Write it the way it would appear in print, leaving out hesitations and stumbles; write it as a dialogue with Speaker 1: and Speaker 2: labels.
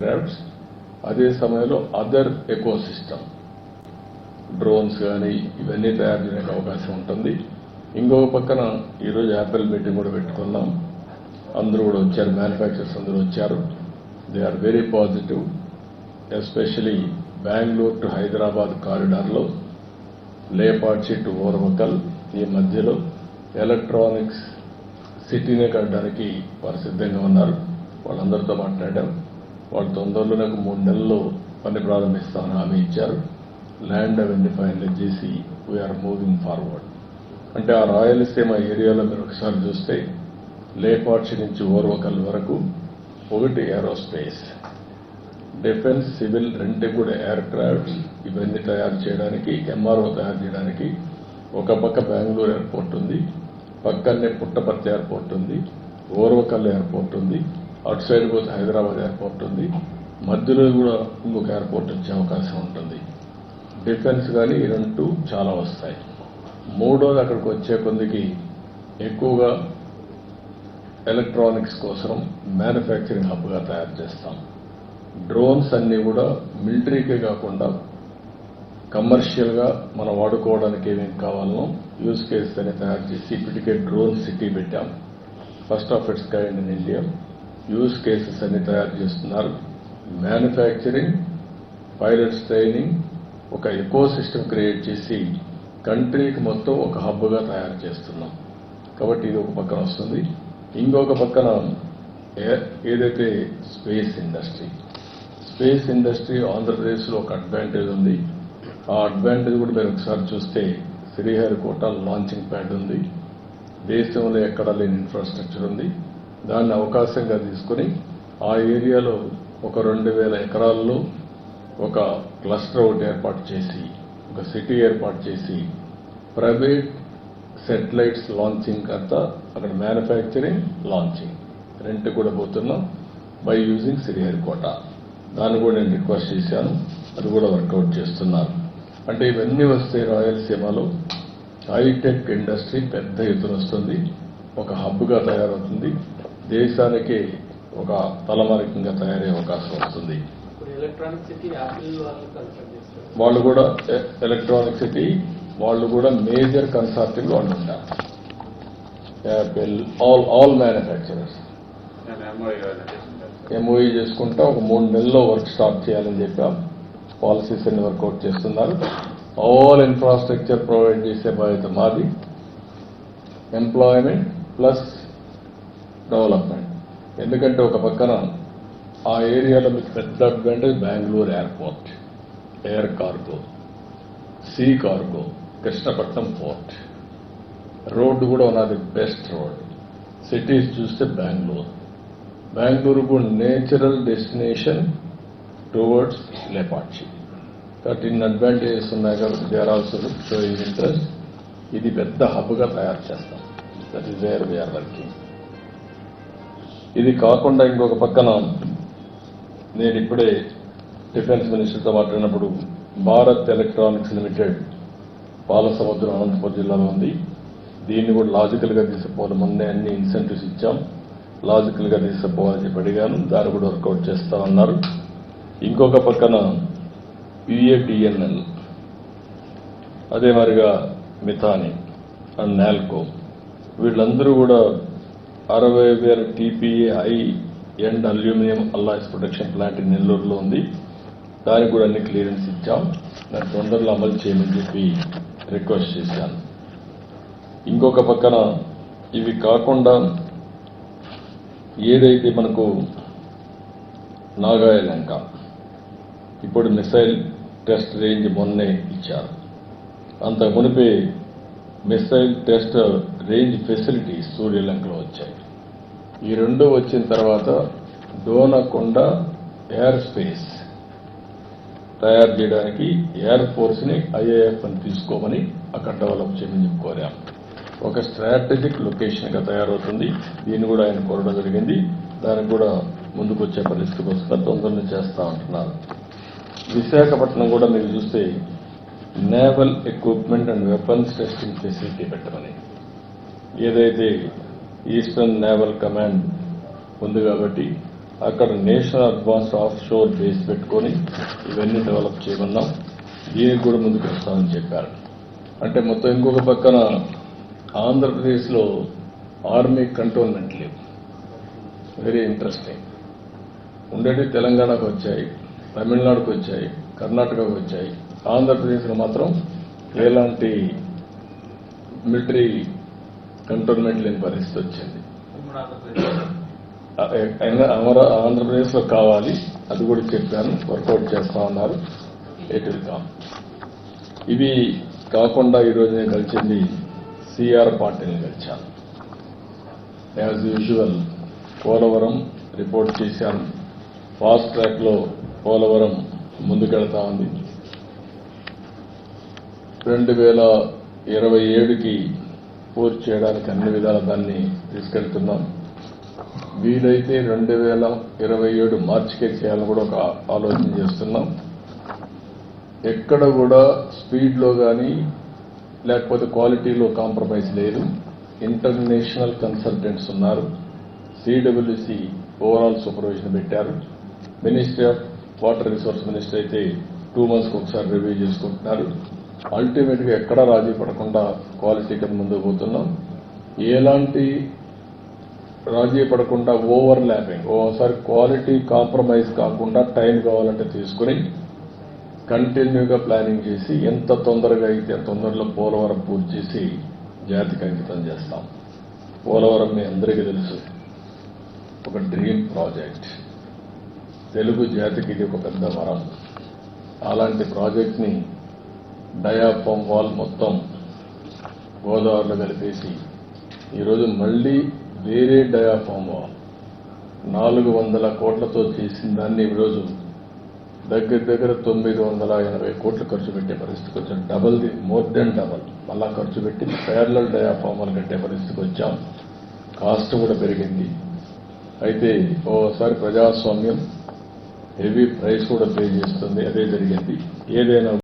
Speaker 1: Crafts, అదే సమయంలో other ecosystem drones కానీ ఇవన్నీ తయారు చేయడానికి అవకాశం ఉంటుంది. ఇంకొక పక్కన ఈరోజు యాపిల్ మీటింగ్ కూడా పెట్టుకున్నాం. అందరూ కూడా వచ్చారు, మ్యానుఫ్యాక్చరర్స్ అందరూ వచ్చారు. They are very positive. Especially Bengaluru to Hyderabad కారిడార్లో లేపాడ్చి టు ఓర్వకల్ ఈ మధ్యలో ఎలక్ట్రానిక్స్ సిటీనే కట్టడానికి వారు సిద్ధంగా ఉన్నారు. వాళ్ళందరితో మాట్లాడాం. వాళ్ళు తొందరలోనే 3 నెలల్లో పని ప్రారంభిస్తామని హామీ ఇచ్చారు. ల్యాండ్ అవన్నీ ఫైనలైజ్ చేసి వీఆర్ మూవింగ్ ఫార్వర్డ్. అంటే ఆ రాయలసీమ ఏరియాలో మీరు ఒకసారి చూస్తే లేపాడ్చి నుంచి ఓర్వకల్ వరకు ఒకటి ఏరోస్పేస్, డిఫెన్స్, సివిల్ రెండు కూడా ఎయిర్ క్రాఫ్ట్స్ ఇవన్నీ తయారు చేయడానికి, ఎంఆర్ఓ తయారు చేయడానికి ఒక పక్క బెంగళూరు ఎయిర్పోర్ట్ ఉంది, పక్కనే పుట్టపర్తి ఎయిర్పోర్ట్ ఉంది, ఓర్వకల్ ఎయిర్పోర్ట్ ఉంది, అటు సైడ్ పోతే హైదరాబాద్ ఎయిర్పోర్ట్ ఉంది, మధ్యలో కూడా ఇంకొక ఎయిర్పోర్ట్ వచ్చే అవకాశం ఉంటుంది. డిఫెన్స్ కానీ ఈ రెండు చాలా వస్తాయి. మూడోది అక్కడికి వచ్చే కొందికి ఎక్కువగా ఎలక్ట్రానిక్స్ కోసం మ్యానుఫ్యాక్చరింగ్ హబ్గా తయారు చేస్తాం. డ్రోన్స్ అన్నీ కూడా మిలిటరీకే కాకుండా కమర్షియల్గా మనం వాడుకోవడానికి ఏమేమి కావాలనో యూజ్ కేసెస్ అని తయారు చేసి ఇప్పటికే డ్రోన్ సిటీ పెట్టాం. First of it's kind in India. Use cases అన్ని తయారు చేస్తున్నారు. మ్యానుఫ్యాక్చరింగ్, పైలట్స్ ట్రైనింగ్, ఒక ఎకో సిస్టమ్ క్రియేట్ చేసి కంట్రీకి మొత్తం ఒక హబ్గా తయారు చేస్తున్నాం. కాబట్టి ఇది ఒక పక్కన వస్తుంది. ఇంకొక పక్కన ఏదైతే స్పేస్ ఇండస్ట్రీ ఆంధ్రప్రదేశ్లో ఒక అడ్వాంటేజ్ ఉంది. ఆ అడ్వాంటేజ్ కూడా మీరు ఒకసారి చూస్తే శ్రీహరికోట లాంచింగ్ ప్యాడ్ ఉంది. దేశంలో ఎక్కడా లేని ఇన్ఫ్రాస్ట్రక్చర్ ఉంది. దాన్ని అవకాశంగా తీసుకుని ఆ ఏరియాలో ఒక 2000 ఎకరాల్లో ఒక క్లస్టర్ ఒకటి ఏర్పాటు చేసి, ఒక సిటీ ఏర్పాటు చేసి, ప్రైవేట్ సెటిలైట్స్ లాంచింగ్ అంతా అక్కడ మ్యానుఫ్యాక్చరింగ్, లాంచింగ్ రెంట్ కూడా పోతున్నాం బై యూజింగ్ శ్రీహరికోట. దాన్ని కూడా నేను రిక్వెస్ట్ చేశాను, అది కూడా వర్కౌట్ చేస్తున్నారు. అంటే ఇవన్నీ వస్తే రాయలసీమలో హైటెక్ ఇండస్ట్రీ పెద్ద ఎత్తున వస్తుంది, ఒక హబ్గా తయారవుతుంది, దేశానికి ఒక తలమానికంగా తయారయ్యే అవకాశం వస్తుంది. వాళ్ళు కూడా ఎలక్ట్రానిక్ సిటీ వాళ్ళు కూడా మేజర్ కన్సార్టింగ్ వాళ్ళు ఉంటారు. యాపిల్ ఆల్ మ్యానుఫ్యాక్చరర్స్ ఎంఓఈ చేసుకుంటా ఒక 3 నెలల్లో వర్క్ స్టార్ట్ చేయాలని చెప్పాం. పాలసీస్ అన్ని వర్కౌట్ చేస్తున్నారు. ఆల్ ఇన్ఫ్రాస్ట్రక్చర్ ప్రొవైడ్ చేసే బాధ్యత మాది. Employment plus development. ఎందుకంటే ఒక పక్కన ఆ ఏరియాలో మీకు పెద్ద advantage Bengaluru airport, air cargo, see cargo, Krishnapatnam port, road కూడా ఉన్నది బెస్ట్ రోడ్. సిటీస్ చూస్తే బెంగళూరుకు నేచురల్ డెస్టినేషన్ టువర్డ్స్ లేపాడ్చి. కాబట్టి ఇన్ని అడ్వాంటేజెస్ ఉన్నాయి కాబట్టి they are also showing interest. ఇది పెద్ద హబ్గా తయారు చేస్తాం. That is where we are working. ఇది కాకుండా ఇంకొక పక్కన నేను ఇప్పుడే డిఫెన్స్ మినిస్టర్తో మాట్లాడినప్పుడు భారత్ ఎలక్ట్రానిక్స్ లిమిటెడ్ పాలసముద్రం అనంతపురం జిల్లాలో ఉంది. దీన్ని కూడా లాజికల్గా తీసుకుపోవాలి. మొన్నే అన్ని ఇన్సెంటివ్స్ ఇచ్చాం, లాజికల్గా తీసుకుపోవాలని చెప్పి అడిగాను. దాన్ని కూడా వర్కౌట్ చేస్తామన్నారు. ఇంకొక పక్కన యుఏటిఎన్ఎల్, అదే మరిగా మిథాని అండ్ నాల్కో, వీళ్ళందరూ కూడా 60,000 TPA high end aluminium alloys production plant నెల్లూరులో ఉంది. దానికి కూడా అన్ని క్లియరెన్స్ ఇచ్చాం. దాన్ని తొందరలో అమలు చేయమని చెప్పి రిక్వెస్ట్ చేశాను. ఇంకొక పక్కన ఇవి కాకుండా ఏదైతే మనకు నాగాయలంక ఇప్పుడు మిసైల్ టెస్ట్ రేంజ్ మొన్నే ఇచ్చారు. అంత మునిపే మిసైల్ టెస్ట్ రేంజ్ ఫెసిలిటీస్ సూర్యలంకలో వచ్చాయి. ఈ రెండు వచ్చిన తర్వాత డోనకొండ ఎయిర్ స్పేస్ తయారు చేయడానికి ఎయిర్ ఫోర్స్ని IAF అని తీసుకోమని అక్కడ డెవలప్ చేయమని చెప్పి కోరాం. ఒక స్ట్రాటజిక్ లొకేషన్గా తయారవుతుంది. దీన్ని కూడా ఆయన కోరడం జరిగింది. దానికి కూడా ముందుకు వచ్చే పరిస్థితికి వస్తున్నారు. తొందరగా చేస్తా ఉంటున్నారు. విశాఖపట్నం కూడా మీరు చూస్తే naval equipment and weapons testing facility పెట్టమని, ఏదైతే ఈస్టర్న్ నేవల్ కమాండ్ ఉంది కాబట్టి అక్కడ national advanced of sure base పెట్టుకొని ఇవన్నీ డెవలప్ చేయమన్నాం. దీనికి కూడా ముందుకు వస్తామని చెప్పారు. అంటే మొత్తం ఇంకొక పక్కన ఆంధ్రప్రదేశ్లో ఆర్మీ కంటోన్మెంట్ లేవు. Very interesting. ఉండేవి తెలంగాణకు వచ్చాయి, తమిళనాడుకు వచ్చాయి, కర్ణాటకకు వచ్చాయి. ఆంధ్రప్రదేశ్లో మాత్రం ఎలాంటి మిలిటరీ కంటోన్మెంట్ లేని పరిస్థితి వచ్చింది. ఆంధ్రప్రదేశ్లో కావాలి, అది కూడా చెప్పాను, వర్కౌట్ చేస్తా ఉన్నారు. ఇవి కాకుండా ఈరోజు నేను కలిసింది సిఆర్ పార్టీని కలిశాను. యాజ్ యూజువల్ పోలవరం రిపోర్ట్ చేశాను. ఫాస్ట్ ట్రాక్ లో పోలవరం ముందుకెళ్తా ఉంది. 2027కి పూర్తి చేయడానికి అన్ని విధాల దాన్ని తీసుకెళ్తున్నాం. వీలైతే 2027 మార్చికే చేయాలని కూడా ఒక ఆలోచన చేస్తున్నాం. ఎక్కడ కూడా స్పీడ్లో కానీ లేకపోతే క్వాలిటీలో కాంప్రమైజ్ లేదు. ఇంటర్నేషనల్ కన్సల్టెంట్స్ ఉన్నారు. సిడబ్ల్యూసి ఓవరాల్ సూపర్విజన్ పెట్టారు. Ministry of water resource minister అయితే 2 months ఒకసారి రివ్యూ చేసుకుంటున్నారు. అల్టిమేట్ గా ఎక్కడా రాజీ పడకుండా క్వాలిటీ కింద ముందుకు పోతున్నాం. ఎలాంటి రాజీ పడకుండా ఓవర్ ల్యాపింగ్, ఓసారి క్వాలిటీ కాంప్రమైజ్ కాకుండా టైం కావాలంటే తీసుకుని కంటిన్యూగా ప్లానింగ్ చేసి ఎంత తొందరగా అయితే తొందరలో పోలవరం పూర్తి చేసి జాతికి అంకితం చేస్తాం. పోలవరం మీ అందరికీ తెలుసు, ఒక డ్రీమ్ ప్రాజెక్ట్. తెలుగు జాతికి ఇది ఒక పెద్ద వరం. అలాంటి ప్రాజెక్ట్ని డయాఫామ్ వాల్ మొత్తం గోదావరిలో కలిపేసి ఈరోజు మళ్లీ వేరే డయాఫామ్ వాల్ 400 కోట్లతో చేసిన దాన్ని ఈరోజు దగ్గర 980 కోట్లు ఖర్చు పెట్టే పరిస్థితికి వచ్చాం. మోర్ దెన్ డబల్ మళ్ళా ఖర్చు పెట్టి ప్యారలల్ డయాఫామ్ వాల్ కట్టే పరిస్థితికి వచ్చాం. కాస్ట్ కూడా పెరిగింది. అయితే ఓసారి ప్రజాస్వామ్యం హెవీ ప్రైస్ కూడా పే చేస్తుంది. అదే జరిగింది. ఏదైనా